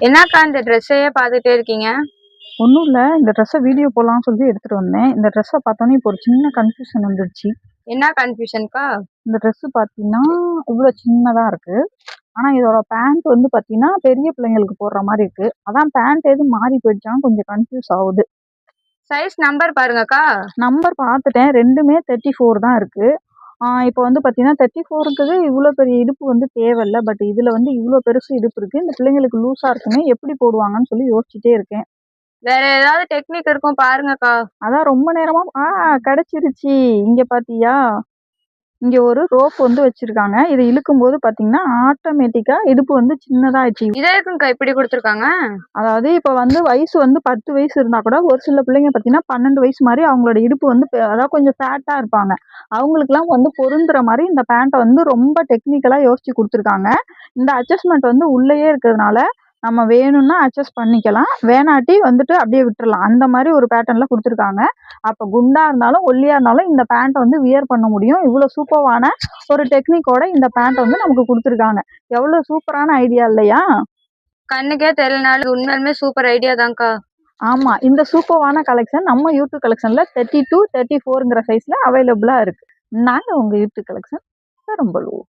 என்னக்கா இந்த ட்ரெஸ்ஸையே பார்த்துட்டே இருக்கீங்க? ஒன்றும் இல்லை, இந்த ட்ரெஸ்ஸை வீடியோ போடலாம்னு சொல்லி எடுத்துகிட்டு வந்தேன். இந்த ட்ரெஸ்ஸை பார்த்தோன்னே இப்போ ஒரு சின்ன கன்ஃபியூஷன் வந்துடுச்சு. என்ன கன்ஃபியூஷன்க்கா? இந்த ட்ரெஸ்ஸு பார்த்தீங்கன்னா இவ்வளோ சின்னதாக இருக்குது. ஆனால் இதோட பேண்ட் வந்து பார்த்தீங்கன்னா பெரிய பிள்ளைங்களுக்கு போடுற மாதிரி இருக்குது. அதான் பேண்ட் எதுவும் மாறி போயிடுச்சான்னு கொஞ்சம் கன்ஃபியூஸ் ஆகுது. Size number பாருங்கக்கா. நம்பர் பார்த்துட்டேன், ரெண்டுமே 34 தான் இருக்குது. இப்போ வந்து பார்த்தீங்கன்னா 34ங்கிறது இவ்வளோ பெரிய இடுப்பு வந்து தேவையில்ல. பட் இதில் வந்து இவ்வளோ பெருசு இடுப்பு இருக்குது. இந்த பிள்ளைங்களுக்கு லூஸாக இருக்குமே, எப்படி போடுவாங்கன்னு சொல்லி யோசிச்சுட்டே இருக்கேன். வேற ஏதாவது டெக்னிக் இருக்கும் பாருங்கக்கா. அதான் ரொம்ப நேரமா கிடைச்சிருச்சு. இங்க பாத்தியா, இங்க ஒரு ரோப் வந்து வச்சிருக்காங்க. இதை இழுக்கும்போது பாத்தீங்கன்னா ஆட்டோமேட்டிக்கா இடுப்பு வந்து சின்னதாயிடுச்சு. இதே இருக்குங்கக்கா இப்படி கொடுத்துருக்காங்க. அதாவது இப்ப வந்து வயசு வந்து 10 வயசு இருந்தா கூட ஒரு சில பிள்ளைங்க பாத்தீங்கன்னா 12 வயசு மாதிரி அவங்களோட இடுப்பு வந்து அதாவது கொஞ்சம் ஃபேட்டா இருப்பாங்க. அவங்களுக்குலாம் வந்து பொருந்துற மாதிரி இந்த பேண்ட்டை வந்து ரொம்ப டெக்னிக்கலா யோசிச்சு கொடுத்துருக்காங்க. இந்த அட்ஜஸ்ட்மெண்ட் வந்து உள்ளேயே இருக்கிறதுனால நம்ம வேணும்னா அட்ஜஸ்ட் பண்ணிக்கலாம், வேணாட்டி வந்துட்டு அப்படியே விட்டுறலாம். அந்த மாதிரி ஒரு பேட்டர்ன்ல கொடுத்துருக்காங்க. அப்போ குண்டா இருந்தாலும் ஒல்லியா இருந்தாலும் இந்த பேண்ட்டை வந்து வியர் பண்ண முடியும். இவ்வளோ சூப்பரான ஒரு டெக்னிக்கோட இந்த பேண்ட்டை வந்து நமக்கு கொடுத்துருக்காங்க. எவ்வளோ சூப்பரான ஐடியா இல்லையா? கண்ணுக்கே தெரியலனாலும் உண்மையிலுமே சூப்பர் ஐடியா தான்க்கா. ஆமா, இந்த சூப்பரான கலெக்ஷன் நம்ம யூடியூப் கலெக்ஷன்ல 32, 34ங்கிற சைஸ்ல அவைலபிளா இருக்கு. நாங்க உங்க யூடியூப் கலெக்ஷன் பெரம்பலூர்.